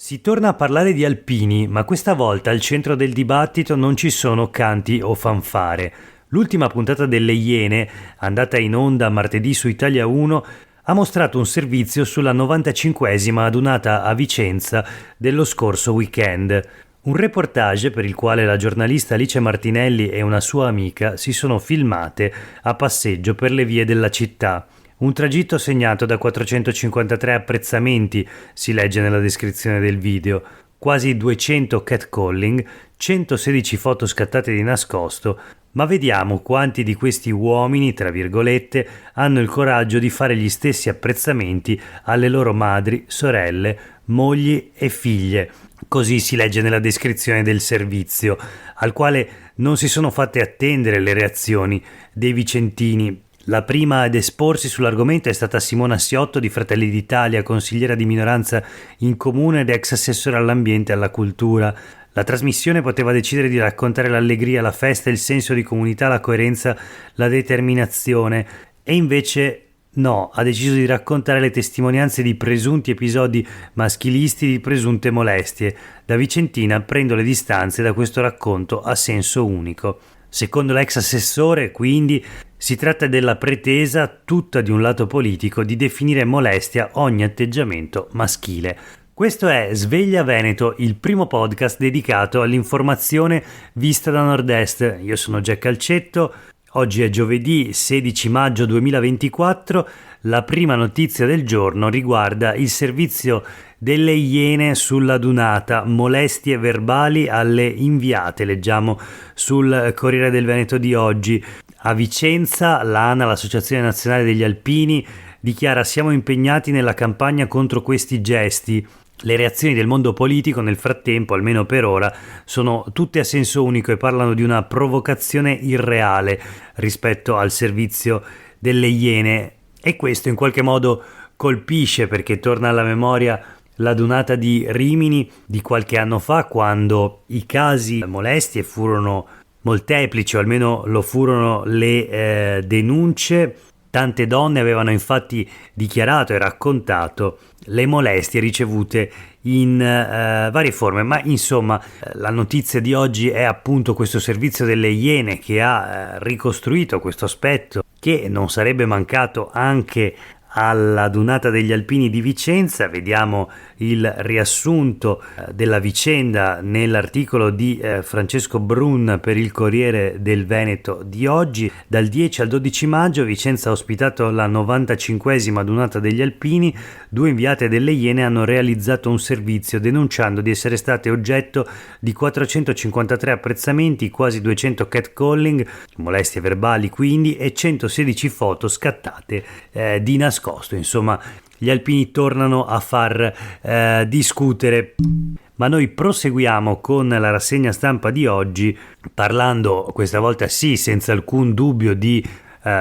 Si torna a parlare di alpini, ma questa volta al centro del dibattito non ci sono canti o fanfare. L'ultima puntata delle Iene, andata in onda martedì su Italia 1, ha mostrato un servizio sulla 95esima adunata a Vicenza dello scorso weekend. Un reportage per il quale la giornalista Alice Martinelli e una sua amica si sono filmate a passeggio per le vie della città. Un tragitto segnato da 453 apprezzamenti, si legge nella descrizione del video, quasi 200 catcalling, 116 foto scattate di nascosto, ma vediamo quanti di questi uomini, tra virgolette, hanno il coraggio di fare gli stessi apprezzamenti alle loro madri, sorelle, mogli e figlie. Così si legge nella descrizione del servizio, al quale non si sono fatte attendere le reazioni dei vicentini. La prima ad esporsi sull'argomento è stata Simona Siotto di Fratelli d'Italia, consigliera di minoranza in comune ed ex assessore all'ambiente e alla cultura. La trasmissione poteva decidere di raccontare l'allegria, la festa, il senso di comunità, la coerenza, la determinazione, e invece no, ha deciso di raccontare le testimonianze di presunti episodi maschilisti, di presunte molestie. Da vicentina prendo le distanze da questo racconto a senso unico. Secondo l'ex assessore, quindi, si tratta della pretesa, tutta di un lato politico, di definire molestia ogni atteggiamento maschile. Questo è Sveglia Veneto, il primo podcast dedicato all'informazione vista da Nord-Est. Io sono Jack Calcetto, oggi è giovedì 16 maggio 2024, la prima notizia del giorno riguarda il servizio delle Iene sulla dunata, molestie verbali alle inviate, leggiamo sul Corriere del Veneto di oggi. A Vicenza l'ANA, l'Associazione Nazionale degli Alpini, dichiara: siamo impegnati nella campagna contro questi gesti. Le reazioni del mondo politico nel frattempo, almeno per ora, sono tutte a senso unico e parlano di una provocazione irreale rispetto al servizio delle Iene, e questo in qualche modo colpisce perché torna alla memoria la dunata di Rimini di qualche anno fa, quando i casi molestie furono molteplici, o almeno lo furono le denunce. Tante donne avevano infatti dichiarato e raccontato le molestie ricevute in varie forme, ma insomma la notizia di oggi è appunto questo servizio delle Iene che ha ricostruito questo aspetto che non sarebbe mancato anche alla dunata degli alpini di Vicenza. Vediamo il riassunto della vicenda nell'articolo di Francesco Brun per il Corriere del Veneto di oggi. Dal 10 al 12 maggio Vicenza ha ospitato la 95esima dunata degli alpini. Due inviate delle Iene hanno realizzato un servizio denunciando di essere state oggetto di 453 apprezzamenti, quasi 200 catcalling, molestie verbali quindi, e 116 foto scattate di nascosto. Insomma, gli alpini tornano a far discutere. Ma noi proseguiamo con la rassegna stampa di oggi, parlando questa volta sì senza alcun dubbio di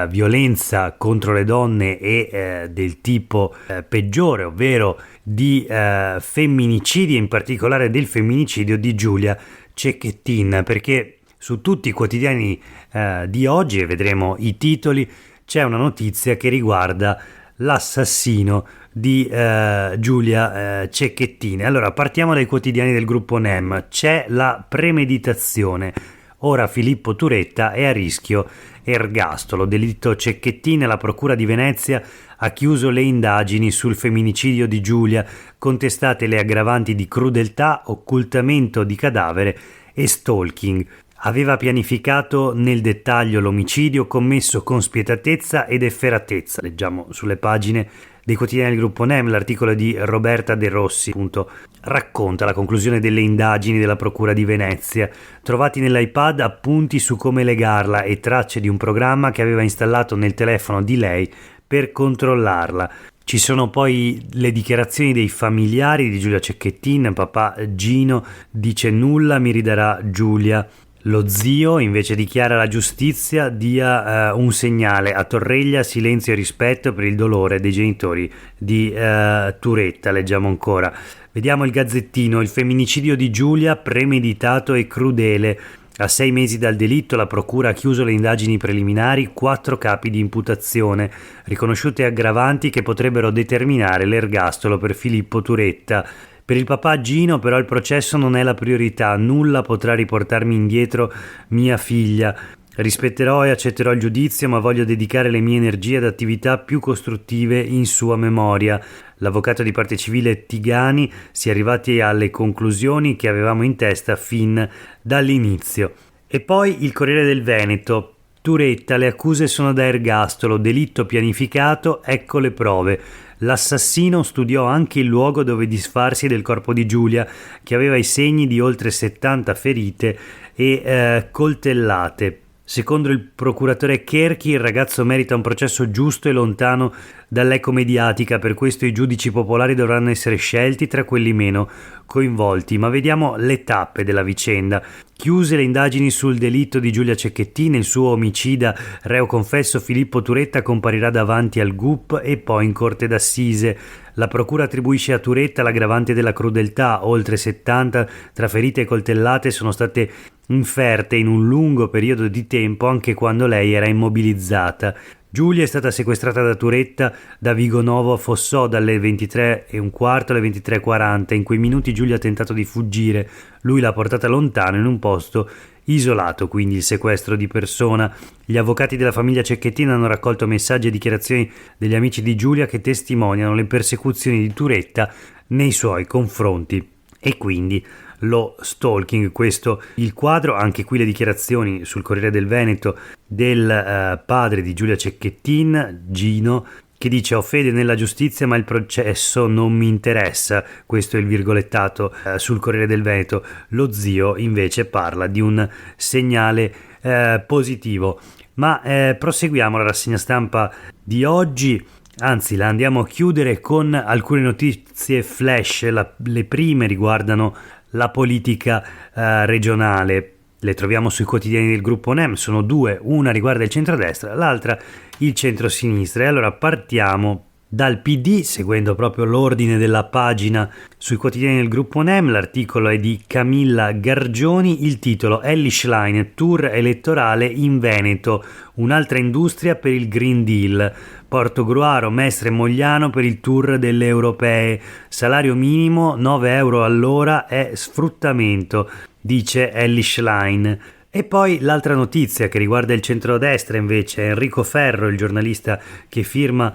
violenza contro le donne e del tipo peggiore, ovvero di femminicidi, in particolare del femminicidio di Giulia Cecchettin, perché su tutti i quotidiani di oggi, e vedremo i titoli, c'è una notizia che riguarda l'assassino di Giulia Cecchettin. Allora, partiamo dai quotidiani del gruppo NEM. C'è la premeditazione. Ora Filippo Turetta è a rischio ergastolo. Delitto Cecchettin. La procura di Venezia ha chiuso le indagini sul femminicidio di Giulia, contestate le aggravanti di crudeltà, occultamento di cadavere e stalking. Aveva pianificato nel dettaglio l'omicidio, commesso con spietatezza ed efferatezza. Leggiamo sulle pagine dei quotidiani del gruppo NEM. L'articolo di Roberta De Rossi appunto racconta la conclusione delle indagini della Procura di Venezia. Trovati nell'iPad appunti su come legarla e tracce di un programma che aveva installato nel telefono di lei per controllarla. Ci sono poi le dichiarazioni dei familiari di Giulia Cecchettin. Papà Gino dice: nulla mi ridarà Giulia. Lo zio invece dichiara: la giustizia dia un segnale. A Torreglia silenzio e rispetto per il dolore dei genitori di Turetta. Leggiamo ancora. Vediamo il Gazzettino. Il femminicidio di Giulia premeditato e crudele. A 6 mesi dal delitto la procura ha chiuso le indagini preliminari, 4 capi di imputazione, riconosciute aggravanti che potrebbero determinare l'ergastolo per Filippo Turetta. Per il papà Gino però il processo non è la priorità, nulla potrà riportarmi indietro mia figlia. Rispetterò e accetterò il giudizio, ma voglio dedicare le mie energie ad attività più costruttive in sua memoria. L'avvocato di parte civile Tigani si è arrivati alle conclusioni che avevamo in testa fin dall'inizio. E poi il Corriere del Veneto. Turetta, le accuse sono da ergastolo, delitto pianificato, ecco le prove. L'assassino studiò anche il luogo dove disfarsi del corpo di Giulia, che aveva i segni di oltre 70 ferite e coltellate. Secondo il procuratore Cherchi, il ragazzo merita un processo giusto e lontano dall'eco mediatica, per questo i giudici popolari dovranno essere scelti tra quelli meno coinvolti. Ma vediamo le tappe della vicenda. Chiuse le indagini sul delitto di Giulia Cecchettin, il suo omicida reo confesso Filippo Turetta comparirà davanti al GUP e poi in corte d'assise. La procura attribuisce a Turetta l'aggravante della crudeltà, oltre 70 tra ferite e coltellate sono state inferte in un lungo periodo di tempo anche quando lei era immobilizzata. Giulia è stata sequestrata da Turetta da Vigonovo a Fossò dalle 23:15 alle 23:40. In quei minuti Giulia ha tentato di fuggire, lui l'ha portata lontano in un posto isolato, quindi il sequestro di persona. Gli avvocati della famiglia Cecchettin hanno raccolto messaggi e dichiarazioni degli amici di Giulia che testimoniano le persecuzioni di Turetta nei suoi confronti e quindi lo stalking. Questo il quadro, anche qui le dichiarazioni sul Corriere del Veneto del padre di Giulia Cecchettin, Gino, che dice: ho fede nella giustizia ma il processo non mi interessa. Questo è il virgolettato sul Corriere del Veneto. Lo zio invece parla di un segnale positivo. Ma proseguiamo la rassegna stampa di oggi. Anzi, la andiamo a chiudere con alcune notizie flash. Le prime riguardano la politica regionale. Le troviamo sui quotidiani del gruppo NEM, sono due, una riguarda il centrodestra, l'altra il centrosinistra. E allora partiamo dal PD, seguendo proprio l'ordine della pagina sui quotidiani del gruppo NEM. L'articolo è di Camilla Gargioni, il titolo: Elly Schlein, tour elettorale in Veneto, un'altra industria per il Green Deal. Portogruaro, Mestre e Mogliano per il tour delle europee. Salario minimo 9 euro all'ora è sfruttamento, dice Elly Schlein. E poi l'altra notizia che riguarda il centrodestra invece, Enrico Ferro, il giornalista che firma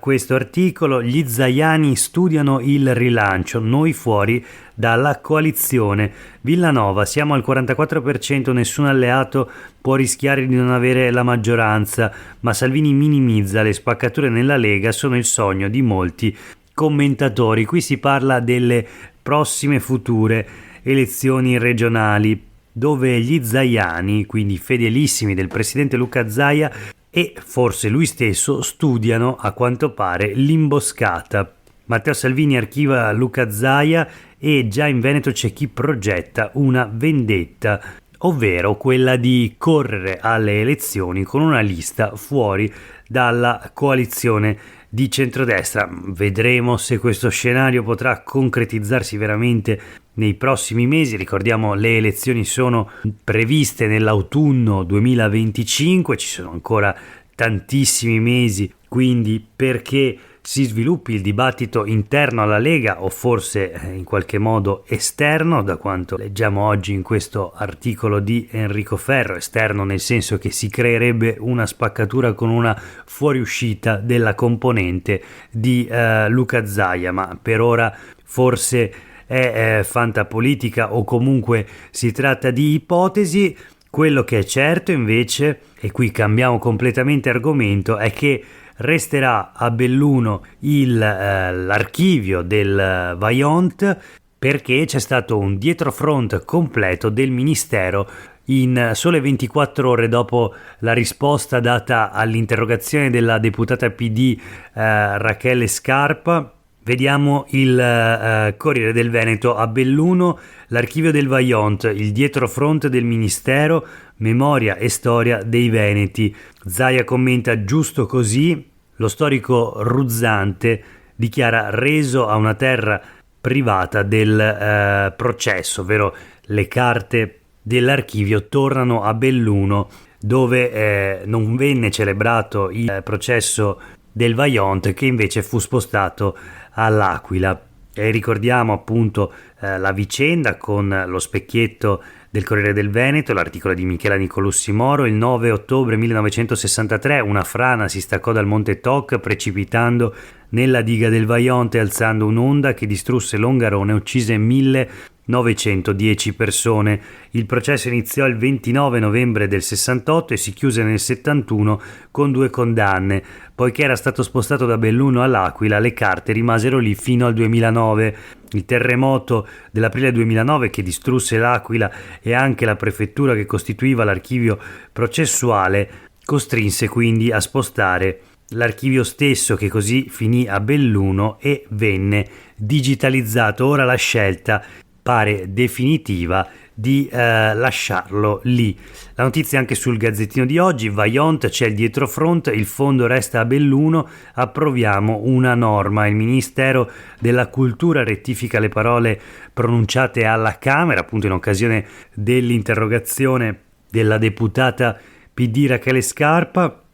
questo articolo. Gli Zaiani studiano il rilancio, noi fuori dalla coalizione. Villanova, siamo al 44%, nessun alleato può rischiare di non avere la maggioranza, ma Salvini minimizza, le spaccature nella Lega sono il sogno di molti commentatori. Qui si parla delle prossime future elezioni regionali, dove gli Zaiani, quindi fedelissimi del presidente Luca Zaia e forse lui stesso, studiano a quanto pare l'imboscata. Matteo Salvini archiva Luca Zaia e già in Veneto c'è chi progetta una vendetta, ovvero quella di correre alle elezioni con una lista fuori dalla coalizione di centrodestra. Vedremo se questo scenario potrà concretizzarsi veramente nei prossimi mesi. Ricordiamo, le elezioni sono previste nell'autunno 2025, ci sono ancora tantissimi mesi, quindi perché si sviluppi il dibattito interno alla Lega o forse in qualche modo esterno, da quanto leggiamo oggi in questo articolo di Enrico Ferro, esterno nel senso che si creerebbe una spaccatura con una fuoriuscita della componente di Luca Zaia, ma per ora forse è fantapolitica o comunque si tratta di ipotesi. Quello che è certo invece, e qui cambiamo completamente argomento, è che resterà a Belluno l'archivio del Vajont, perché c'è stato un dietrofront completo del Ministero in sole 24 ore dopo la risposta data all'interrogazione della deputata PD Rachele Scarpa. Vediamo il Corriere del Veneto: a Belluno l'archivio del Vajont, il dietrofront del Ministero, memoria e storia dei Veneti. Zaia commenta: giusto così. Lo storico ruzzante dichiara reso a una terra privata del processo, ovvero le carte dell'archivio tornano a Belluno, dove non venne celebrato il processo del Vajont, che invece fu spostato all'Aquila. E ricordiamo appunto la vicenda con lo specchietto del Corriere del Veneto, l'articolo di Michela Nicolussi Moro. Il 9 ottobre 1963 una frana si staccò dal Monte Toc precipitando nella diga del Vajont e alzando un'onda che distrusse Longarone e uccise 1910 persone. Il processo iniziò il 29 novembre del 68 e si chiuse nel 71 con 2 condanne. Poiché era stato spostato da Belluno all'Aquila, le carte rimasero lì fino al 2009. Il terremoto dell'aprile 2009 che distrusse l'Aquila e anche la prefettura che costituiva l'archivio processuale costrinse quindi a spostare l'archivio stesso, che così finì a Belluno e venne digitalizzato. Ora la scelta pare definitiva di lasciarlo lì. La notizia anche sul Gazzettino di oggi: Vajont, c'è il dietrofront, il fondo resta a Belluno, approviamo una norma. Il Ministero della Cultura rettifica le parole pronunciate alla Camera, appunto in occasione dell'interrogazione della deputata PD Rachele Scarpa.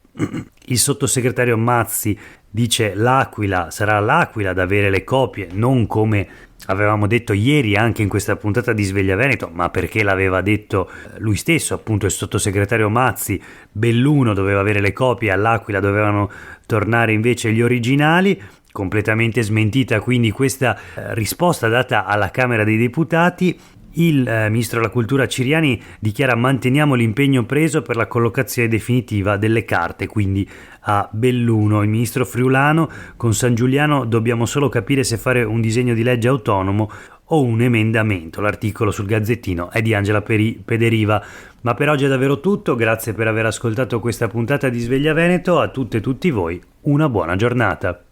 Il sottosegretario Mazzi dice l'Aquila sarà l'Aquila ad avere le copie, non come avevamo detto ieri anche in questa puntata di Sveglia Veneto, ma perché l'aveva detto lui stesso, appunto il sottosegretario Mazzi. Belluno doveva avere le copie, all'Aquila dovevano tornare invece gli originali. Completamente smentita quindi questa risposta data alla Camera dei Deputati. Il ministro della Cultura Ciriani dichiara: manteniamo l'impegno preso per la collocazione definitiva delle carte, quindi a Belluno. Il ministro friulano: con San Giuliano dobbiamo solo capire se fare un disegno di legge autonomo o un emendamento. L'articolo sul Gazzettino è di Angela Pederiva. Ma per oggi è davvero tutto, grazie per aver ascoltato questa puntata di Sveglia Veneto. A tutte e tutti voi una buona giornata.